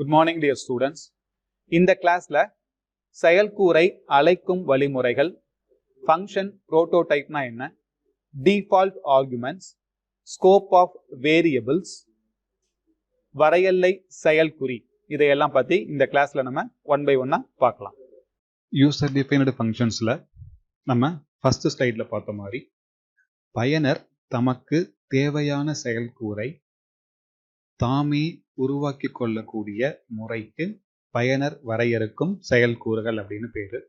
Good morning dear students. இந்த கிளாஸ்ல செயல்கூறை அழைக்கும் வழிமுறைகள், function prototypeனா என்ன, default arguments, scope of variables, வரையெல்லை செயல்குறி இதையெல்லாம் பத்தி இந்த கிளாஸ்ல நம்ம ஒன் பை ஒன்னா பார்க்கலாம். யூசர் டிஃபைன்டு ஃபங்க்ஷன்ஸ்ல நம்ம ஃபர்ஸ்ட் ஸ்லைட்ல பார்த்த மாதிரி பயனர் தமக்கு தேவையான செயல்கூறை தாமே உருவாக்கி கொள்ளக்கூடிய முறைக்கு பயனர் வரையறுக்கும் செயல்கூறுகள் அப்படின்னு பேரு.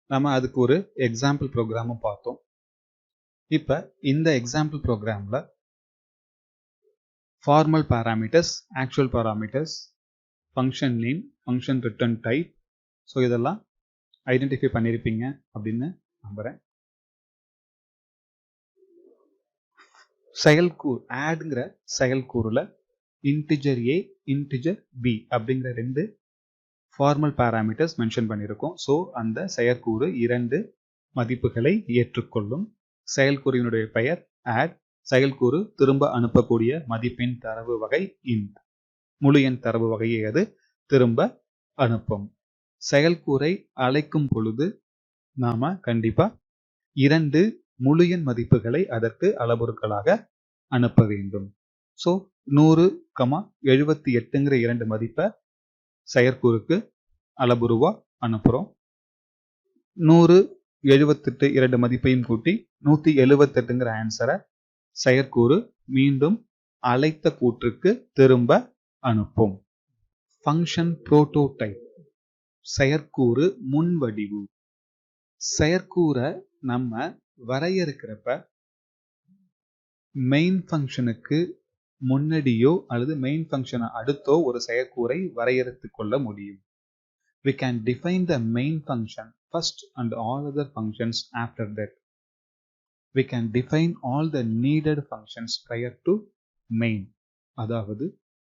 நம்ம அதுக்கு ஒரு எக்ஸாம்பிள் ப்ரோக்ராமும் பார்த்தோம். இப்ப இந்த எக்ஸாம்பிள் ப்ரோக்ராம்ல formal parameters, actual parameters, function name, function return type, so இதெல்லாம் ஐடென்டிஃபை பண்ணியிருப்பீங்க அப்படின்னு நம்புறேன். செயல்கூறு ஆட்ங்கிற செயல்கூறுல இன்டிஜர் ஏ, இன்டிஜர் பி அப்படிங்கிற ரெண்டு ஃபார்மல் பாராமீட்டர்ஸ் மென்ஷன் பண்ணியிருக்கோம். ஸோ அந்த செயற்கூறு இரண்டு மதிப்புகளை ஏற்றுக்கொள்ளும். செயல்கூறினுடைய பெயர் ஆட், செயல்கூறு திரும்ப அனுப்பக்கூடிய மதிப்பின் தரவு வகை இன்ட், முழு எண் தரவு வகையை அது திரும்ப அனுப்பும். செயல்கூறை அழைக்கும் பொழுது நாம கண்டிப்பா இரண்டு முழு எண் மதிப்புகளை அதற்கு அளவுருக்களாக அனுப்ப வேண்டும். ஸோ 100,78ங்கிற இரண்டு மதிப்பை செயற்கூறுக்கு அளவுருவா அனுப்புறோம். 100,78 இரண்டு மதிப்பையும் கூட்டி 178ங்கிற ஆன்சரை செயற்கூறு மீண்டும் அழைத்த கூற்றுக்கு திரும்ப அனுப்பும். Function prototype, செயற்கூறு முன்வடிவு. செயற்கூறை நம்ம வரையறுக்கிறப்ப மெயின் ஃபங்க்ஷனுக்கு முன்னாடியோ அல்லது மெயின் ஃபங்க்ஷனை அடுத்தோ ஒரு செயற்கூறை வரையறுத்து கொள்ள முடியும். We can define the main function first and all other functions after that. We can define all the needed functions prior to main. அதாவது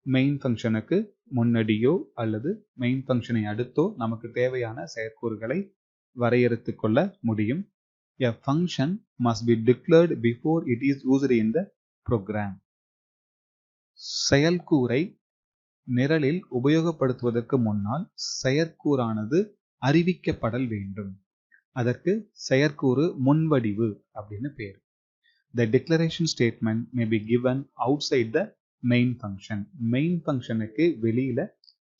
மெயின் ஃபங்க்ஷனுக்கு முன்னாடியோ அல்லது மெயின் ஃபங்க்ஷனை அடுத்தோ நமக்கு தேவையான செயற்கூறுகளை வரையறுத்து கொள்ள முடியும். A function must be declared before it is used in the program. செயல்கூறை நிரலில் உபயோகப்படுத்துவதற்கு முன்னால் செயற்கூறானது அறிவிக்கப்படல் வேண்டும். அதற்கு செயற்கூறு முன்வடிவு அப்படின்னு பேர். The declaration statement may be given outside the main function. Main ஃபங்க்ஷனுக்கு வெளியில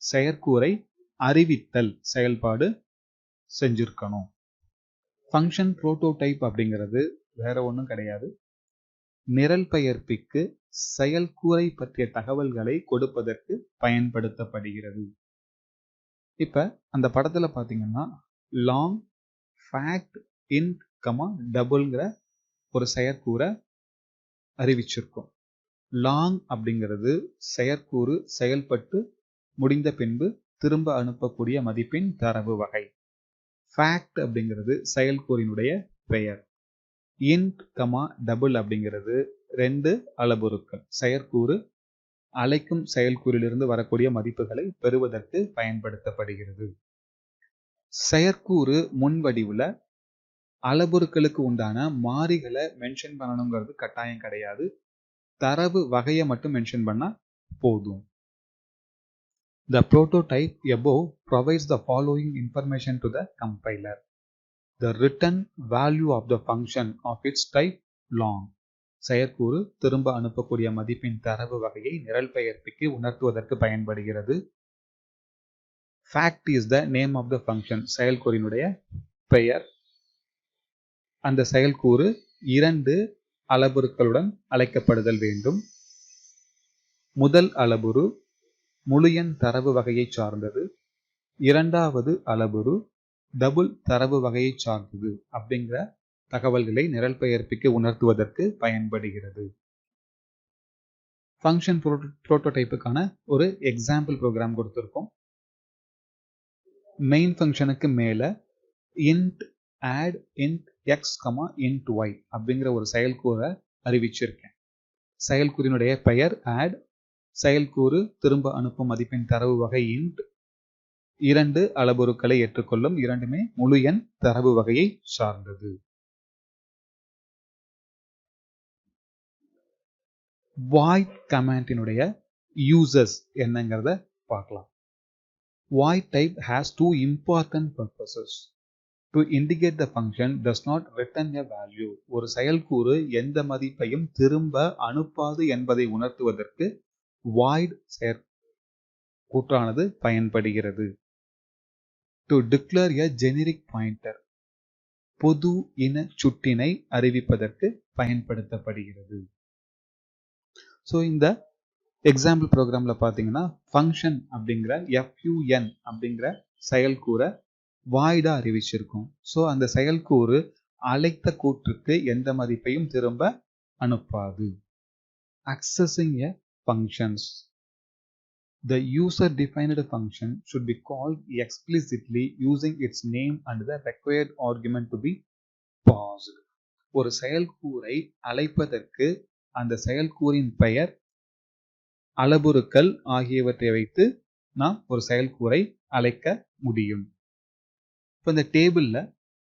செயற்கூறை அறிவித்தல் செயல்பாடு செஞ்சிருக்கணும். ஃபங்க்ஷன் புரோட்டோடைப் அப்படிங்கிறது வேற ஒன்றும் கிடையாது. நிரல் பெயர்ப்பிக்கு செயல்கூறை பற்றிய தகவல்களை கொடுப்பதற்கு பயன்படுத்தப்படுகிறது. இப்ப அந்த படத்துல பாத்தீங்கன்னா லாங், ஃபேக்ட், இன்ட், டபுள்ங்கிற ஒரு செயற்கூறை அறிவிச்சிருக்கோம். லாங் அப்படிங்கிறது செயற்கூறு செயல்பட்டு முடிந்த பின்பு திரும்ப அனுப்பக்கூடிய மதிப்பின் தரவு வகை. ஃபேக்ட் அப்படிங்கிறது செயல்கூறினுடைய பெயர். இன்ட், டபுள் அப்படிங்கிறது ரெண்டு அளவுருக்கள். செயற்கூறு அழைக்கும் செயல்கூறிலிருந்து வரக்கூடிய மதிப்புகளை பெறுவதற்கு பயன்படுத்தப்படுகிறது. செயற்கூறு முன்வடிவுல அளவுருக்களுக்கு உண்டான மாறிகளை மென்ஷன் பண்ணணுங்கிறது கட்டாயம் கிடையாது. தரவு வகையை மட்டும் மென்ஷன் பண்ணா போதும். The prototype above provides the following information to the compiler. The return value of the function of its type long. செயற்கூறு திரும்ப அனுப்பக்கூடிய மதிப்பின் தரவு வகையை நிரல் பெயர்ப்பிக்கு உணர்த்துவதற்கு பயன்படுகிறது. Fact is the name of the function. செயல்கூறினுடைய பெயர். அந்த செயல்கூறு இரண்டு அளவுருக்களுடன் அழைக்கப்படுதல் வேண்டும். முதல் அளவுரு முழு எண் தரவு வகையை சார்ந்தது, இரண்டாவது அளவுரு டபுள் தரவு வகையை சார்ந்தது அப்படிங்கிற தகவல்களை நிரல் பெயர்ப்பிக்கு உணர்த்துவதற்கு பயன்படுகிறது. ஃபங்க்ஷன் புரோட்டோடைப்புக்கான ஒரு எக்ஸாம்பிள் ப்ரோக்ராம் கொடுத்திருக்கோம். மெயின் ஃபங்க்ஷனுக்கு மேல int add int x, int y அப்படிங்கிற ஒரு செயல்கூறை அறிவிச்சிருக்கேன். செயல்கூறினுடைய பெயர் ஆட், செயல்கூறு திரும்ப அனுப்பும் மதிப்பின் தரவு வகை இன்ட், இரண்டு அளவுருக்களை ஏற்றுக்கொள்ளும், இரண்டுமே முழு எண் தரவு வகையை சார்ந்தது. void கமாண்டினுடைய யூசர்ஸ் என்னங்கிறத பார்க்கலாம். void type has two important purposes. To indicate the function does not return a value. ஒரு செயல்கூறு எந்த மதிப்பையும் திரும்ப அனுப்பாது என்பதை உணர்த்துவதற்கு void கூற்றானது பயன்படுகிறது. To declare a generic pointer. பொது இன சுட்டினை அறிவிப்பதற்கு பயன்படுத்தப்படுகிறது. ஸோ இந்த எக்ஸாம்பிள் ப்ரோக்ராம்ல பார்த்தீங்கன்னா ஃபங்க்ஷன் அப்படிங்கிற fun அப்படிங்கிற செயல்கூறை வாய்டா அறிவிச்சிருக்கும். ஸோ அந்த செயல்கூறு அழைத்த கூற்றுக்கு எந்த மதிப்பையும் திரும்ப அனுப்பாது. Accessing a functions. The user-defined function should be called explicitly using its name and the required argument to be passed. ஒரு செயல்கூறை அழைப்பதற்கு அந்த செயல்கூறின் பெயர், அளவுருக்கள் ஆகியவற்றை வைத்து நாம் ஒரு செயல்கூறை அழைக்க முடியும். இப்போ இந்த டேபிள்ல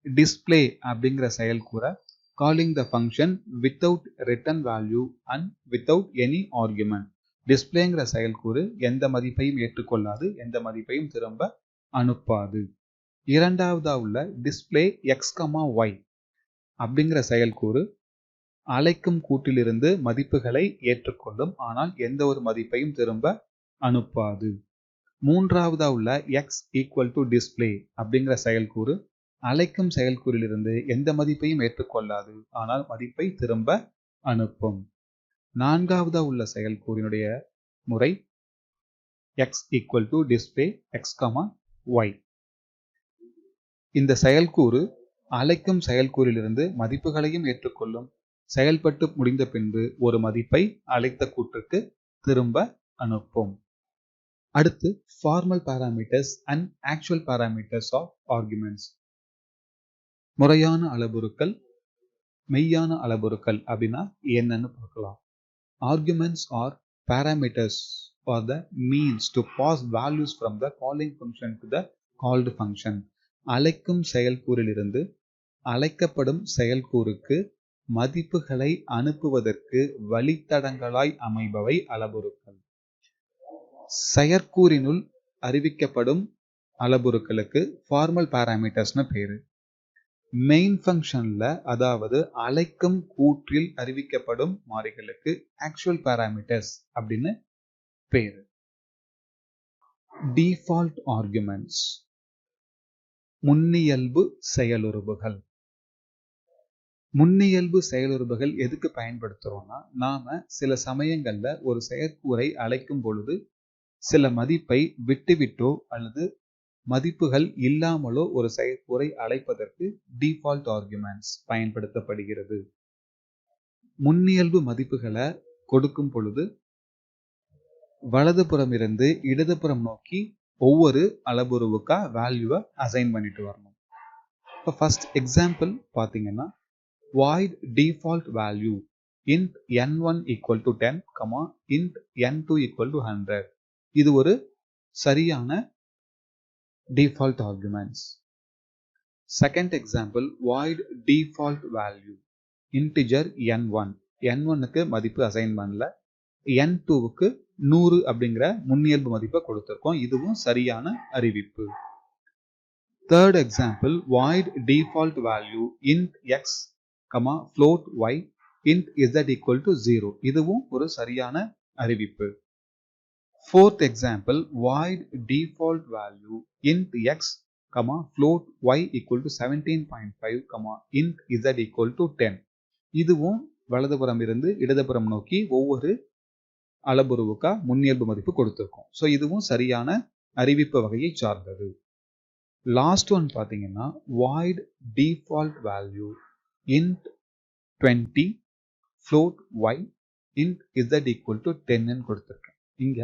டிஸ்பிளே அப்படிங்கிற செயல்கூறை calling the function without return value and without any argument. டிஸ்பிளேங்கிற செயல்கூறு எந்த மதிப்பையும் ஏற்றுக்கொள்ளாது, எந்த மதிப்பையும் திரும்ப அனுப்பாது. இரண்டாவதா உள்ள டிஸ்பிளே x,y அப்படிங்கிற செயல்கூறு அழைக்கும் கூட்டிலிருந்து மதிப்புகளை ஏற்றுக்கொள்ளும், ஆனால் எந்த ஒரு மதிப்பையும் திரும்ப அனுப்பாது. மூன்றாவதா உள்ள x ஈக்குவல் டு டிஸ்பிளே அப்படிங்கிற செயல்கூறு அழைக்கும் செயல்கூறிலிருந்து எந்த மதிப்பையும் ஏற்றுக்கொள்ளாது, ஆனால் மதிப்பை திரும்ப அனுப்பும். நான்காவதா உள்ள செயல்கூறினுடைய முறை x equal to display x,y. இந்த செயல்கூறு அழைக்கும் செயல்கூறிலிருந்து மதிப்புகளையும் ஏற்றுக்கொள்ளும், செயல்பட்டு முடிந்த பின்பு ஒரு மதிப்பை அழைத்த கூற்றுக்கு திரும்ப அனுப்பும். அடுத்து formal parameters and actual parameters of arguments. முறையான அளவுருக்கள், மெய்யான அளவுருக்கள் அப்படின்னா என்னன்னு பார்க்கலாம். Arguments are parameters or the means to pass values from the calling function to the called function. அழைக்கும் செயல்கூறிலிருந்து அழைக்கப்படும் செயல்கூறுக்கு மதிப்புகளை அனுப்புவதற்கு வழித்தடங்களாய் அமைபவை அளவுருக்கள். செயற்கூறினுள் அறிவிக்கப்படும் அளவுருக்களுக்கு ஃபார்மல் பாராமீட்டர்ஸ்னு பேரு. மெயின் ஃபங்க்ஷன்ல, அதாவது அழைக்கும் கூற்றில் அறிவிக்கப்படும் மாறிகளுக்கு ஆக்சுவல் பாராமீட்டர்ஸ் அப்படின்னு பேரு. Default arguments, முன்னியல்பு செயலுறுப்புகள். முன்னியல்பு செயலுறுப்புகள் எதுக்கு பயன்படுத்துறோம்னா, நாம சில சமயங்கள்ல ஒரு செயற்கூறை அழைக்கும் பொழுது சில மதிப்பை விட்டுவிட்டோ அல்லது மதிப்புகள் இல்லாமலோ ஒரு செயற்கூறை அழைப்பதற்கு டிஃபால்ட் ஆர்குமெண்ட்ஸ் பயன்படுத்தப்படுகிறது. முன்னியல்பு மதிப்புகளை கொடுக்கும் பொழுது வலதுபுறம் இருந்து இடதுபுறம் நோக்கி ஒவ்வொரு அளவுருவுக்கா வேல்யூவை அசைன் பண்ணிட்டு வரணும். இப்போ ஃபர்ஸ்ட் எக்ஸாம்பிள் பார்த்தீங்கன்னா, void default value int n1 equal to 10, int n2 equal to 100. இது ஒரு சரியான default arguments. Second example, void default value integer n1. n1க்கு மதிப்பு அசைன் பண்ணல, n2க்கு 100 அப்படிங்கிற முன்னியல்பு மதிப்பை கொடுத்திருக்கோம். இதுவும் சரியான அறிவிப்பு. Third example, void default value int x, float y, int z equal to 0. இதுவும் ஒரு சரியான அறிவிப்பு. Fourth example, void default value int x, float y equal to 17.5, int z equal to 10. இதுவும் வலதுபுறம் இருந்து இடதுபுறம் நோக்கி ஒவ்வொரு அளவுருவுக்கா முன்னியல்பு மதிப்பு கொடுத்திருக்கோம். ஸோ இதுவும் சரியான அறிவிப்பு வகையை சார்ந்தது. லாஸ்ட் ஒன் பார்த்தீங்கன்னா, void default value int 20, float y, int z equal to 10 கொடுத்திருக்கேன். இங்க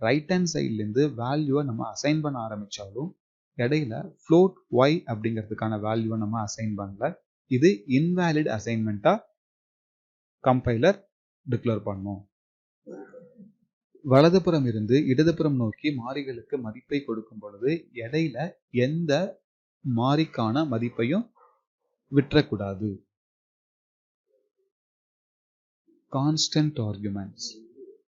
ரைட் ஹேண்ட் சைட்லேருந்து வேல்யூவை நம்ம அசைன் பண்ண ஆரம்பிச்சாலும் இடையில float y அப்படிங்கிறதுக்கான வேல்யூவை நம்ம அசைன் பண்ணல. இது இன்வேலிட் அசைன்மெண்ட்டா கம்பைலர் டிக்ளேர் பண்ணும். வலதுபுறம் இருந்து இடதுபுறம் நோக்கி மாறிகளுக்கு மதிப்பை கொடுக்கும் பொழுது இடையில எந்த மாறிக்கான மதிப்பையும் விட்டுறக்கூடாது. Constant arguments.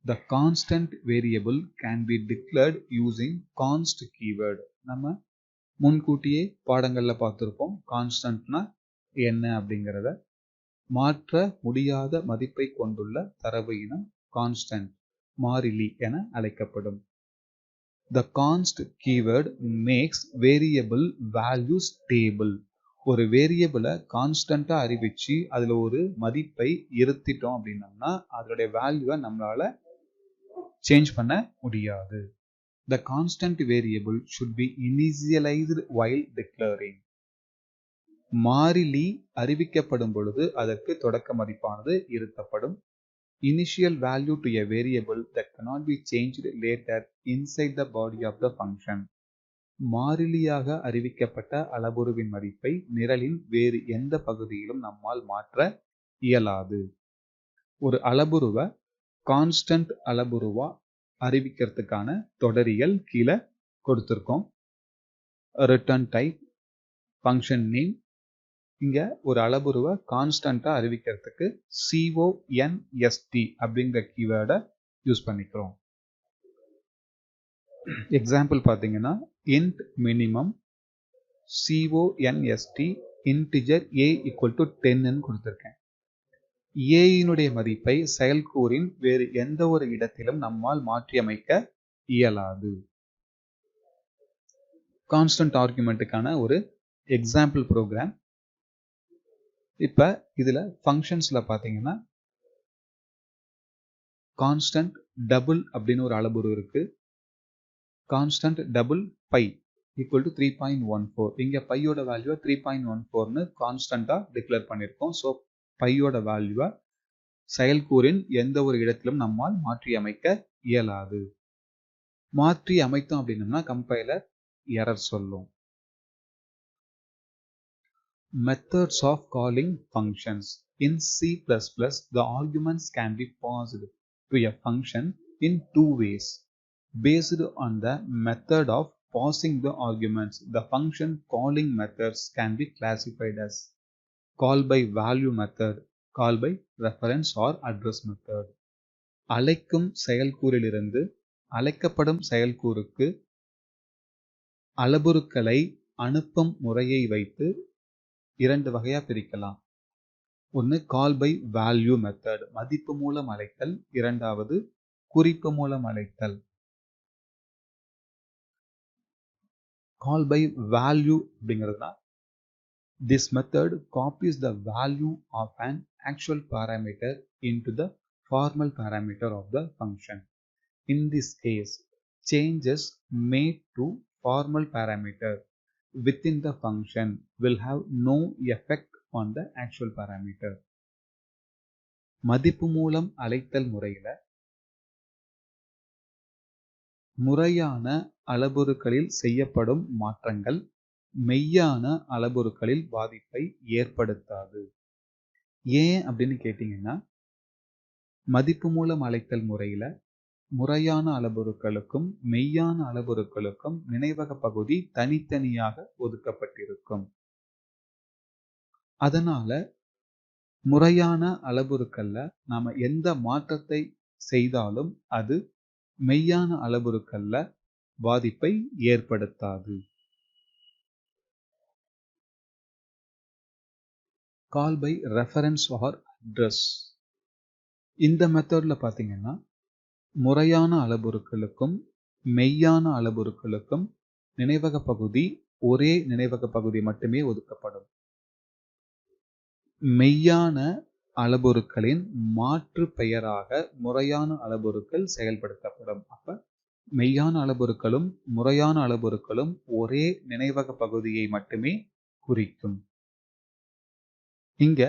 The constant variable can be declared using const keyword. நம்ம முன்கூட்டியே பாடங்கள்ல பார்த்திருப்போம். கான்ஸ்டன்ட்னா என்ன அப்படிங்கிறத. மாற்ற முடியாத மதிப்பை கொண்டுள்ள தரவு இனம் கான்ஸ்டன்ட், மாறிலி என அழைக்கப்படும். The const keyword makes variable value stable. ஒரு வேரியபிளை கான்ஸ்டன்டா அறிவிச்சு அதுல ஒரு மதிப்பை இருத்திட்டோம் அப்படின்னம்னா அதனுடைய வேல்யூவை நம்மளால சேஞ்ச் பண்ண முடியாது. The constant variable should be initialized while declaring. மாறிலி அறிவிக்கப்படும் பொழுது அதற்கு தொடக்க மதிப்பானது இருத்தப்படும். Initial value to a variable that cannot be changed later inside the body of the function. மாறிலியாக அறிவிக்கப்பட்ட அளவுருவின் மதிப்பை நிரலின் வேறு எந்த பகுதியிலும் நம்மால் மாற்ற இயலாது. ஒரு அளவுருவை கான்ஸ்டன்ட் அளவுருவா அறிவிக்கிறதுக்கான தொடரியல் கீழே கொடுத்திருக்கோம். Return type, function name. இங்க ஒரு அளவுருவை கான்ஸ்டன்டா அறிவிக்கிறதுக்கு CONST அப்படிங்கிற கீவேர்டை யூஸ் பண்ணிக்கிறோம். எக்ஸாம்பிள் பார்த்தீங்கன்னா int minimum CONST integer a equal to 10 கொடுத்திருக்கேன். ஏயினுடைய மதிப்பை செயல்கூறின் வேறு எந்த ஒரு இடத்திலும் நம்மால் மாற்றியமைக்க இயலாது. கான்ஸ்டன்ட் ஆர்குமெண்ட்டுக்கான ஒரு எக்ஸாம்பிள் ப்ரோக்ராம். இப்ப இதுல ஃபங்க்ஷன்ஸ்ல பாத்தீங்கன்னா கான்ஸ்டன்ட் டபுள் அப்படின்னு ஒரு அளவுரு இருக்கு. Constant double pi equal to 3.14. இங்க பையோட வேல்யூவை 3.14ன்னு கான்ஸ்டன்டா டிக்ளேர் பண்ணியிருக்கோம். ஸோ பையோட வேல்யூவை செயல்கூறின் எந்த ஒரு இடத்திலும் நம்மால் மாற்றி அமைக்க இயலாது. மாற்றி அமைத்தோம் அப்படின்னம்னா கம்பைலர் எரர் சொல்லும். Methods of calling functions. In C++, the arguments can be passed to a function in two ways. Based on the method of passing the arguments, the function calling methods can be classified as call by value method, call by reference or address method. அழைக்கும் செயல்கூறிலிருந்து அழைக்கப்படும் செயல்கூறுக்கு அளவுருக்களை அனுப்பும் முறையை வைத்து இரண்டு வகையா பிரிக்கலாம். ஒன்று கால் பை வேல்யூ மெத்தட், மதிப்பு மூலம் அழைத்தல். இரண்டாவது குறிப்பு மூலம் அழைத்தல். கால் பை வேல்யூ அப்படிங்கிறதுனா this method copies the value of an actual parameter into the formal parameter of the function. In this case, changes made to formal parameter within the function will have no effect on the actual parameter. மதிப்பு மூலம் அழைத்தல் முறையில முறையான அளவுருக்களில் செய்யப்படும் மாற்றங்கள் மெய்யான அளவுருக்களில் பாதிப்பை ஏற்படுத்தாது. ஏன் அப்படின்னு கேட்டீங்கன்னா, மதிப்பு மூலம் அழைத்தல் முறையில முறையான அளவுருக்களுக்கும் மெய்யான அளவுருக்களுக்கும் நினைவக பகுதி தனித்தனியாக ஒதுக்கப்பட்டிருக்கும். அதனால முறையான அளவுருக்கள்ல நாம எந்த மாற்றத்தை செய்தாலும் அது மெய்யான அளவுருக்கள்ல பாதிப்பை ஏற்படுத்தாது. கால் பை ரெஃபரன்ஸ் ஆர் அட்ரஸ். இந்த மெத்தட்ல பாத்தீங்கன்னா முறையான அளவுருக்களுக்கும் மெய்யான அளவுருக்களுக்கும் நினைவக பகுதி ஒரே நினைவக பகுதி மட்டுமே ஒதுக்கப்படும். மெய்யான அளவுருக்களின் மாற்று பெயராக முறையான அளவுருக்கள் செயல்படுத்தப்படும். அப்ப மெய்யான அளவுருக்களும் முறையான அளவுருக்களும் ஒரே நினைவக பகுதியை மட்டுமே குறிக்கும். இங்க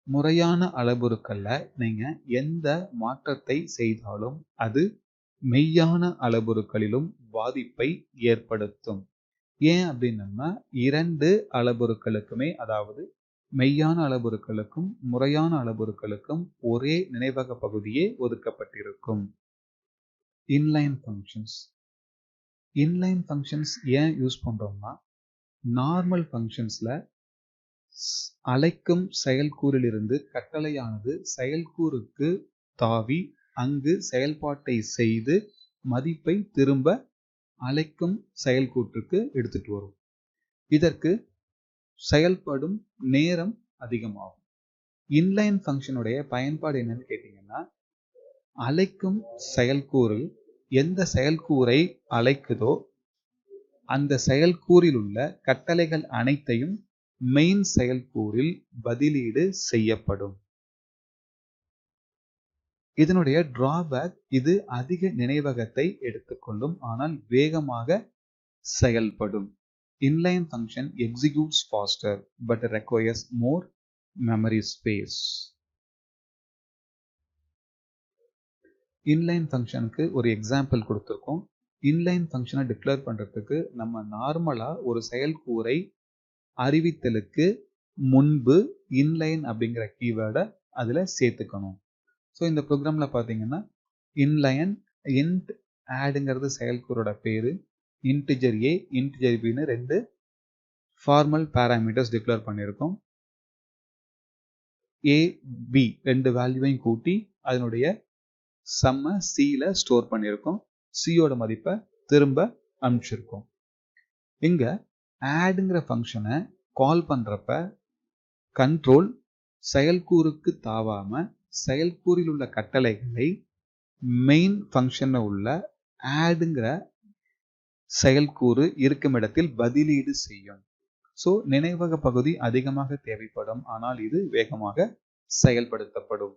முறையான அளவுருக்கள்ல நீங்க எந்த மாற்றத்தை செய்தாலும் அது மெய்யான அளவுருக்களிலும் பாதிப்பை ஏற்படுத்தும். ஏன் அப்படின்னா இரண்டு அளவுருக்களுக்குமே, அதாவது மெய்யான அளவுருக்களுக்கும் முறையான அளவுருக்களுக்கும் ஒரே நினைவக பகுதியே ஒதுக்கப்பட்டிருக்கும். Inline functions. இன்லைன் ஃபங்க்ஷன்ஸ் ஏன் யூஸ் பண்றோம்னா, நார்மல் ஃபங்க்ஷன்ஸ்ல அழைக்கும் செயல்கூறிலிருந்து கட்டளையானது செயல்கூறுக்கு தாவி அங்கு செயல்பாட்டை செய்து மதிப்பை திரும்ப அழைக்கும் செயல்கூற்றுக்கு எடுத்துட்டு வரும். இதற்கு செயல்படும் நேரம் அதிகமாகும். இன்லைன் ஃபங்க்ஷனுடைய பயன்பாடு என்னன்னு கேட்டீங்கன்னா, அழைக்கும் செயல்கூறு எந்த செயல்கூறை அழைக்குதோ அந்த செயல்கூறில் உள்ள கட்டளைகள் அனைத்தையும் மெயின் செயல்கூறில் பதிலீடு செய்யப்படும். இதனுடைய டிராபேக், இது அதிக நினைவகத்தை எடுத்துக்கொள்ளும், ஆனால் வேகமாக செயல்படும். Inline function executes faster but requires more memory space. Inline functionக்கு ஒரு எக்ஸாம்பிள் கொடுத்திருக்கோம். Inline functionை டிக்ளேர் பண்றதுக்கு நம்ம நார்மலா ஒரு செயல்கூறை அறிவித்தலுக்கு முன்பு inline அப்படிங்கிற கீவேர்டை அதுல சேர்த்துக்கணும். ஸோ இந்த ப்ரோக்ராம்ல பார்த்தீங்கன்னா inline int addங்கிறது செயல்கூறோட பேரு, integer a integer bன்னு ரெண்டு ஃபார்மல் பாராமீட்டர்ஸ் டிக்ளேர் பண்ணியிருக்கோம். a b ரெண்டு வேல்யூவையும் கூட்டி அதனுடைய சம்ம cல ஸ்டோர் பண்ணியிருக்கோம். cயோட மதிப்பை திரும்ப அனுப்பிச்சிருக்கோம். இங்க addங்கிற ஃபங்க்ஷனை கால் பண்றப்ப கண்ட்ரோல் செயல்கூறுக்கு தாவாம செயல்கூறில் உள்ள கட்டளைகளை மெயின் ஃபங்க்ஷன்ல உள்ள addங்கிற செயல்கூறு இருக்கும் இடத்தில் பதிலீடு செய்யும். ஸோ நினைவக பகுதி அதிகமாக தேவைப்படும், ஆனால் இது வேகமாக செயல்படுத்தப்படும்.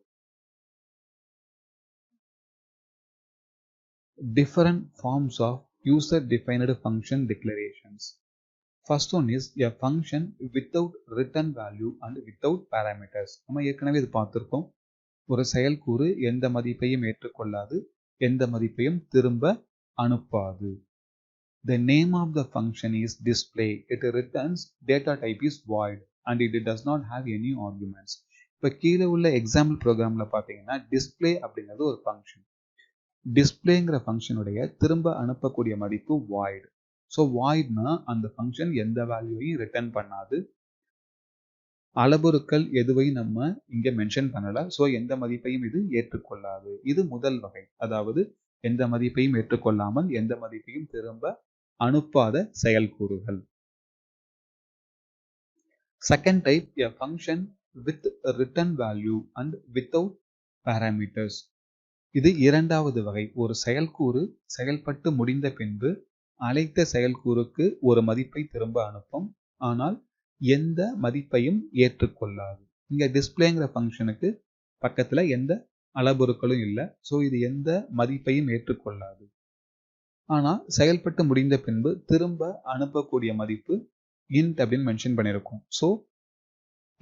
Different forms of user-defined function declarations. First one is a function without return value and without parameters. நம்ம ஏற்கனவே இது பார்த்திருக்கோம். ஒரு செயல்கூறு எந்த மதிப்பையும் ஏற்றுக்கொள்ளாது, எந்த மதிப்பையும் திரும்ப அனுப்பாது. The name of the function is display. It returns data type is void and it does not have any arguments. இப்போ கீழே உள்ள எக்ஸாம்பிள் ப்ரோக்ராம்ல பார்த்தீங்கன்னா டிஸ்பிளே அப்படிங்கிறது ஒரு ஃபங்க்ஷன். டிஸ்பிளேங்கிற ஃபங்க்ஷனுடைய திரும்ப அனுப்பக்கூடிய மதிப்பு void. ஸோ voidனா அந்த ஃபங்க்ஷன் எந்த வேல்யூவையும் ரிட்டர்ன் பண்ணாது. அளவுருக்கள் எதுவையும் நம்ம இங்க மென்ஷன் பண்ணல. ஸோ எந்த மதிப்பையும் இது ஏற்றுக்கொள்ளாது. இது முதல் வகை, அதாவது எந்த மதிப்பையும் ஏற்றுக்கொள்ளாமல் எந்த மதிப்பையும் திரும்ப அனுப்பாத செயல்கூறுகள். Second type, a function with a return value and without parameters. இது இரண்டாவது வகை. ஒரு செயல்கூறு செயல்பட்டு முடிந்த பின்பு அழைத்த செயல்கூறுக்கு ஒரு மதிப்பை திரும்ப அனுப்பும், ஆனால் எந்த மதிப்பையும் ஏற்றுக்கொள்ளாது. இங்க டிஸ்பிளேங்கிற ஃபங்க்ஷனுக்கு பக்கத்துல எந்த அளவுருக்களும் இல்லை. ஸோ இது எந்த மதிப்பையும் ஏற்றுக்கொள்ளாது. ஆனால் செயல்பட்டு முடிந்த பின்பு திரும்ப அனுப்பக்கூடிய மதிப்பு இன்ட் அப்படின்னு மென்ஷன் பண்ணியிருக்கோம். ஸோ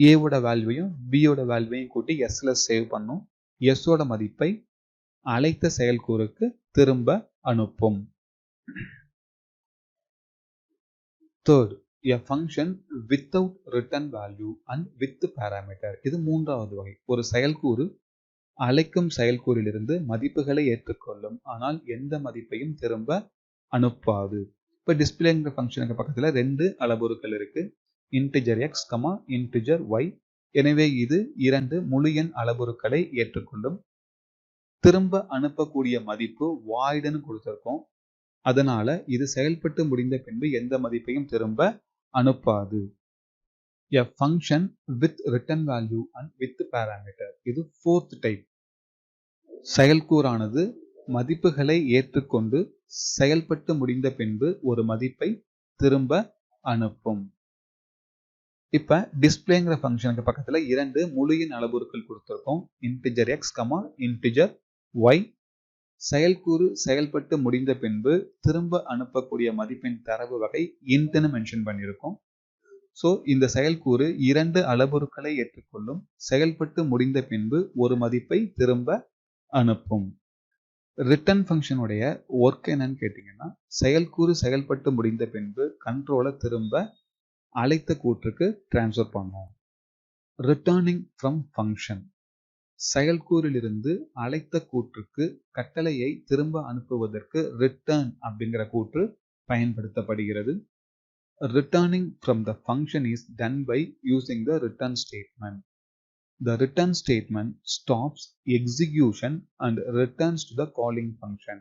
ஏவோட வேல்யூவையும் பியோட வேல்யூவையும் கூட்டி எஸ்ல சேவ் பண்ணும். எஸ்ஸோட மதிப்பை அழைத்த செயல்கூறுக்கு திரும்ப அனுப்பும். Third, a function without return value and with parameter. இது மூன்றாவது வகை. ஒரு செயல்கூறு அழைக்கும் செயல்கூறிலிருந்து மதிப்புகளை ஏற்றுக்கொள்ளும், ஆனால் எந்த மதிப்பையும் திரும்ப அனுப்பாது. இப்போ டிஸ்பிளேங்கிற ஃபங்க்ஷனுக்கு பக்கத்தில் ரெண்டு அளவுருக்கள் இருக்கு, integer X comma integer y. எனவே இது இரண்டு முழு எண் அளவுருக்களை ஏற்றுக்கொள்ளும். திரும்ப அனுப்பக்கூடிய மதிப்பு வாய்டுன்னு கொடுத்துருக்கோம். அதனால இது செயல்பட்டு முடிந்த பின்பு எந்த மதிப்பையும் திரும்ப அனுப்பாது. A function with return value and with parameter. இது fourth type. செயல்கூறானது மதிப்புகளை ஏற்றுக்கொண்டு செயல்பட்டு முடிந்த பின்பு ஒரு மதிப்பை திரும்ப அனுப்பும். இப்ப டிஸ்பிளேங்கிற ஃபங்க்ஷனுக்கு பக்கத்துல இரண்டு முழு எண் அளவுருக்கள் கொடுத்திருக்கோம், integer X comma integer Y. செயல்கூறு செயல்பட்டு முடிந்த பின்பு திரும்ப அனுப்பக்கூடிய மதிப்பின் தரவு வகை இன்ட்னு மென்ஷன் பண்ணியிருக்கோம். ஸோ இந்த செயல்கூறு இரண்டு அளவுருக்களை ஏற்றுக்கொள்ளும், செயல்பட்டு முடிந்த பின்பு ஒரு மதிப்பை திரும்ப அனுப்பும். ரிட்டர்ன் ஃபங்க்ஷனுடைய ஒர்க் என்னன்னு கேட்டீங்கன்னா, செயல்கூறு செயல்பட்டு முடிந்த பின்பு கண்ட்ரோலை திரும்ப அழைத்த கூற்றுக்கு டிரான்ஸ்ஃபர் பண்ணும். ரிட்டர்னிங் ஃப்ரம் ஃபங்க்ஷன், செயல்கூறிலிருந்து அழைத்த கூற்றுக்கு கட்டளையை திரும்ப அனுப்புவதற்கு ரிட்டர்ன் அப்படிங்கிற கூற்று பயன்படுத்தப்படுகிறது. Returning from the function is done by using the return statement. The return statement stops execution and returns to the calling function.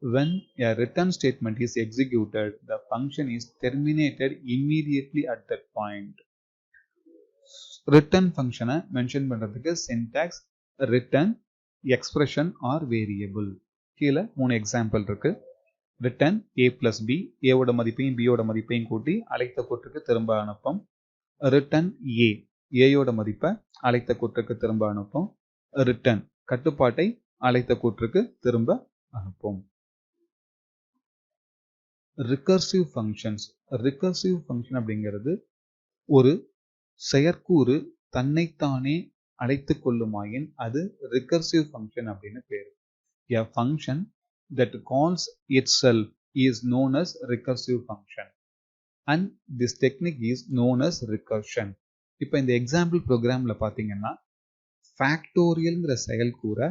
When a return statement is executed, the function is terminated immediately at that point. Return function mention பண்றதுக்கு syntax return, expression or variable. கீழ 3 example இருக்கு. return a plus b, a ஓட மதிப்பையும் b ஓட மதிப்பையும் கூட்டி அழைத்த கூற்றுக்கு திரும்ப அனுப்பும். return a ஓட மதிப்பை அழைத்த கூற்றுக்கு திரும்ப அனுப்பும். return கட்டுப்பாட்டை அழைத்த கூற்றுக்கு திரும்ப அனுப்பும். recursive functions. recursive function அப்படிங்கிறது ஒரு செயற்கூறு தன்னைத்தானே அழைத்துக் கொள்ளுமாயின் அது recursive function அப்படின்னு பேரு. A function that calls itself is known as recursive function and this technique is known as recursion. இப்போ இந்த எக்ஸாம்பிள் ப்ரோக்ராம்ல பாத்தீங்கன்னா ஃபேக்டோரியல்ங்கிற செயல்கூறை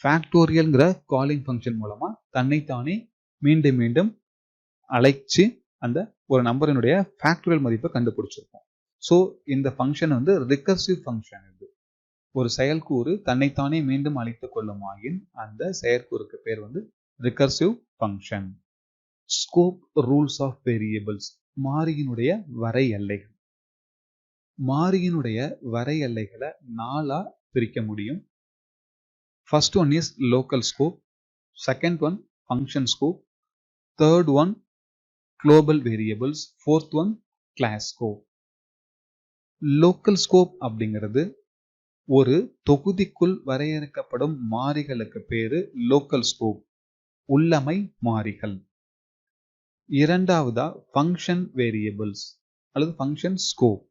ஃபேக்டோரியல்ங்கிற காலிங் ஃபங்க்ஷன் மூலமா தன்னைத்தானே மீண்டும் மீண்டும் அழைச்சு அந்த ஒரு நம்பரினுடைய ஃபேக்டோரியல் மதிப்பை கண்டுபிடிச்சிருக்கோம். ஸோ இந்த ஃபங்க்ஷன் வந்து ரிகர்சிவ் ஃபங்க்ஷன். இது ஒரு செயல்கூறு தன்னைத்தானே மீண்டும் அழைத்துக் கொள்ளுமாயின் அந்த செயற்கூறுக்கு பேர் வந்து recursive function. Scope rules of variables. மாறியினுடைய வரை எல்லைகள். மாறியினுடைய வரை எல்லைகளை 4ஆ பிரிக்க முடியும். First one is local scope, second one function scope, third one global variables, fourth one class scope. Local scope அப்படிங்கிறது ஒரு தொகுதிக்குள் வரையறுக்கப்படும் மாறிகளுக்கு பேரு லோக்கல் ஸ்கோப், உள்ளமை மாறிகள். இரண்டாவதா ஃபங்க்ஷன் வேரியபிள்ஸ் அல்லது ஃபங்க்ஷன் ஸ்கோப்.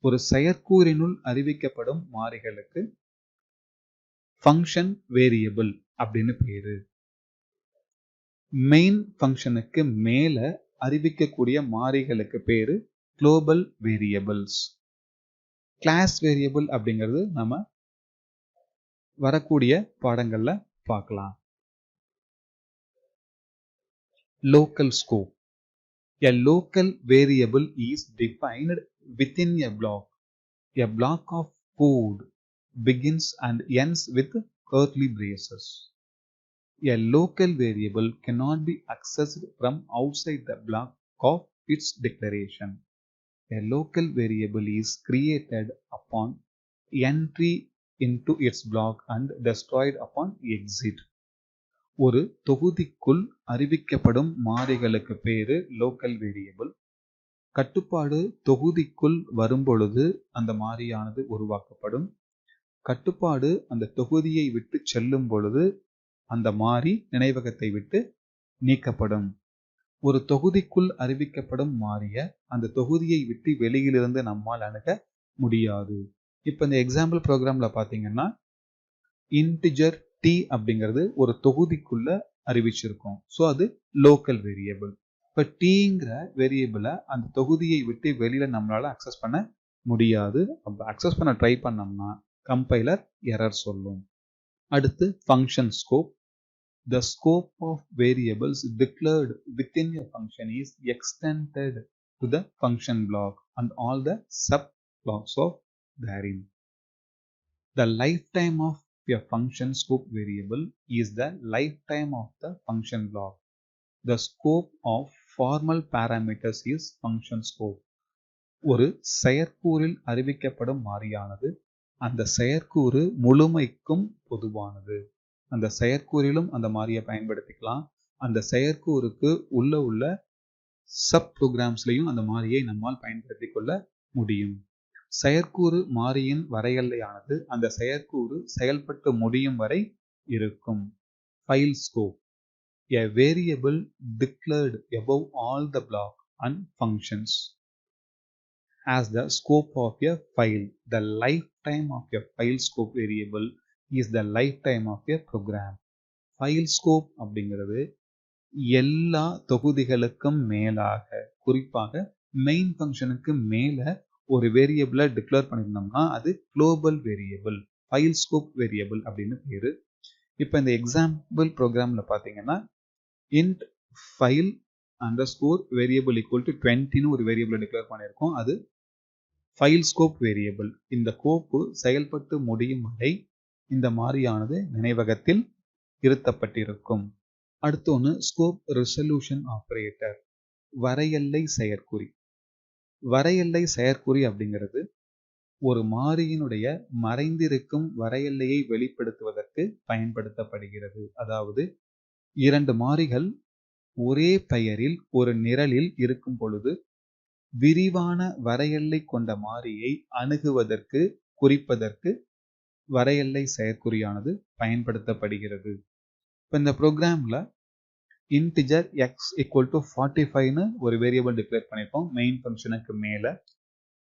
ஒரு செயற்கூறினுள் அறிவிக்கப்படும் மாறிகளுக்கு ஃபங்க்ஷன் வேரியபிள் அப்படின்னு பேரு. மெயின் ஃபங்க்ஷனுக்கு மேல அறிவிக்கக்கூடிய மாறிகளுக்கு பேரு குளோபல் வேரியபிள்ஸ். கிளாஸ் வேரியபிள் அப்படிங்கிறது நம்ம வரக்கூடிய பாடங்கள்ல பார்க்கலாம். Local scope. A local variable is defined within a block. A block of code begins and ends with curly braces. A local variable cannot be accessed from outside the block of its declaration. A local variable is created upon entry into its block and destroyed upon exit. ஒரு தொகுதிக்குள் அறிவிக்கப்படும் மாறிகளுக்கு பேரு local variable. கட்டுப்பாடு தொகுதிக்குள் வரும்பொழுது அந்த மாறியானது உருவாக்கப்படும். கட்டுப்பாடு அந்த தொகுதியை விட்டு செல்லும் பொழுது அந்த மாறி நினைவகத்தை விட்டு நீக்கப்படும். ஒரு தொகுதிக்குள் அறிவிக்கப்படும் மாறிய அந்த தொகுதியை விட்டு வெளியிலிருந்து நம்மால் அணுக முடியாது. இப்ப இந்த எக்ஸாம்பிள் ப்ரோக்ராம்ல பாத்தீங்கன்னா இன்டிஜர் டி அப்படிங்கிறது ஒரு தொகுதிக்குள்ள அறிவிச்சிருக்கோம். ஸோ அது லோக்கல் வேரியபிள். இப்போ டீங்கிற வேரியபிளை அந்த தொகுதியை விட்டு வெளியில நம்மளால அக்சஸ் பண்ண முடியாது. அக்சஸ் பண்ண ட்ரை பண்ணோம்னா கம்பைலர் எரர் சொல்லும். அடுத்து function scope. The scope of variables declared within a function is extended to the function block and all the sub blocks of therein. The lifetime of a function scope variable is the lifetime of the function block. The scope of formal parameters is function scope. ஒரு செயற்கூறில் அறிவிக்கப்படும் மாறியானது அந்த செயற்கூறு முழுமைக்கும் பொதுவானது. அந்த செயற்கூறிலும் அந்த மாறியை பயன்படுத்திக்கலாம். அந்த செயற்கூறுக்கு உள்ள சப் ப்ரோக்ராம்ஸ்லையும் அந்த மாறியை நம்மால் பயன்படுத்திக் கொள்ள முடியும். செயற்கூறு மாறியின் வரையெல்லையானது அந்த செயற்கூறு செயல்பட்டு முடியும் வரை இருக்கும். File scope. A variable declared above all the block and functions as the scope of a file. The lifetime of a file scope variable is the lifetime of a program. File scope அப்படிங்கிறது எல்லா தொகுதிகளுக்கும் மேலாக, குறிப்பாக main ஃபங்க்ஷனுக்கு மேல ஒரு வேரியபிளை declare பண்ணிருந்தோம்னா அது global variable, file scope variable அப்படின்னு பேரு. இப்போ இந்த எக்ஸாம்பிள் ப்ரோக்ராம்ல பாத்தீங்கன்னா int file underscore variable equal to 20ன்னு ஒரு வேரியபிளை டிக்ளேர் பண்ணியிருக்கோம். அது ஃபைல் ஸ்கோப் வேரியபிள். இந்த கோப்பு செயல்பட்டு முடியும் வரை இந்த மாறியானது நினைவகத்தில் இருத்தப்பட்டிருக்கும். அடுத்து ஒன்று ஸ்கோப் ரெசல்யூஷன் ஆபரேட்டர், வரையெல்லை செயற்குறி. வரையெல்லை செயற்குறி அப்படிங்கிறது ஒரு மாறியினுடைய மறைந்திருக்கும் வரையெல்லையை வெளிப்படுத்துவதற்கு பயன்படுத்தப்படுகிறது. அதாவது இரண்டு மாறிகள் ஒரே பெயரில் ஒரு நிரலில் இருக்கும் பொழுது விரிவான வரையெல்லை கொண்ட மாறியை அணுகுவதற்கு குறிப்பதற்கு வரையெல்லை செயற்குறியானது பயன்படுத்தப்படுகிறது. இப்போ இந்த ப்ரோக்ராம்ல இன்டிஜர் எக்ஸ் ஈக்குவல் டு 45ன்னு ஒரு வேரியபிள் டிக்ளேர் பண்ணியிருப்போம் மெயின் ஃபங்க்ஷனுக்கு மேலே.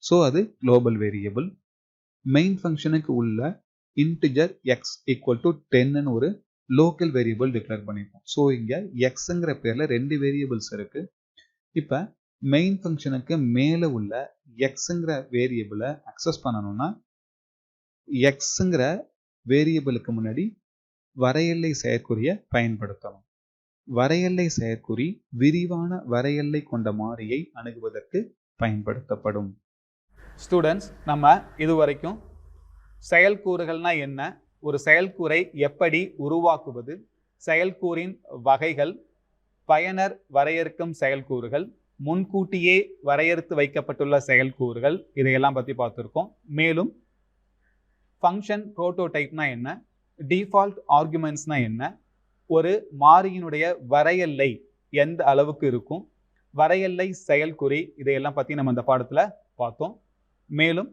ஸோ அது குளோபல் வேரியபிள். மெயின் ஃபங்க்ஷனுக்கு உள்ள இன்டிஜர் எக்ஸ் ஈக்குவல் டு 10ன்னு ஒரு லோக்கல் வேரியபிள் டிக்ளேர் பண்ணியிருப்போம். ஸோ இங்கே எக்ஸுங்கிற பேரில் 2 வேரியபிள்ஸ் இருக்கு. இப்போ மெயின் ஃபங்க்ஷனுக்கு மேலே உள்ள எக்ஸுங்கிற வேரியபிளை அக்சஸ் பண்ணணும்னா எக்ஸுங்கிற வேரியபிளுக்கு முன்னாடி வரையெல்லை செயற்குறியை பயன்படுத்தணும். வரையெல்லை செயற்குறி விரிவான வரையெல்லை கொண்ட மாறியை அணுகுவதற்கு பயன்படுத்தப்படும். ஸ்டூடெண்ட்ஸ், நம்ம இதுவரைக்கும் செயல்கூறுகள்னா என்ன, ஒரு செயல்கூறை எப்படி உருவாக்குவது, செயல்கூறின் வகைகள், பயனர் வரையறுக்கும் செயல்கூறுகள், முன்கூட்டியே வரையறுத்து வைக்கப்பட்டுள்ள செயல்கூறுகள், இதையெல்லாம் பற்றி பார்த்துருக்கோம். மேலும் ஃபங்க்ஷன் புரோட்டோடைப்னா என்ன, டிஃபால்ட் ஆர்குமெண்ட்ஸ்னா என்ன, ஒரு மாறியினுடைய வரையெல்லை எந்த அளவுக்கு இருக்கும், வரையெல்லை செயல்குறி, இதையெல்லாம் பற்றி நம்ம இந்த பாடத்தில் பார்த்தோம். மேலும்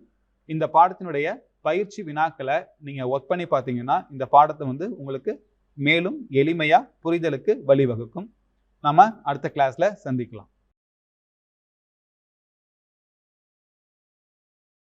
இந்த பாடத்தினுடைய பயிற்சி வினாக்களை நீங்கள் ஒர்க் பண்ணி பார்த்தீங்கன்னா இந்த பாடத்தை உங்களுக்கு மேலும் எளிமையாக புரிதலுக்கு வழிவகுக்கும். நம்ம அடுத்த கிளாஸில் சந்திக்கலாம்.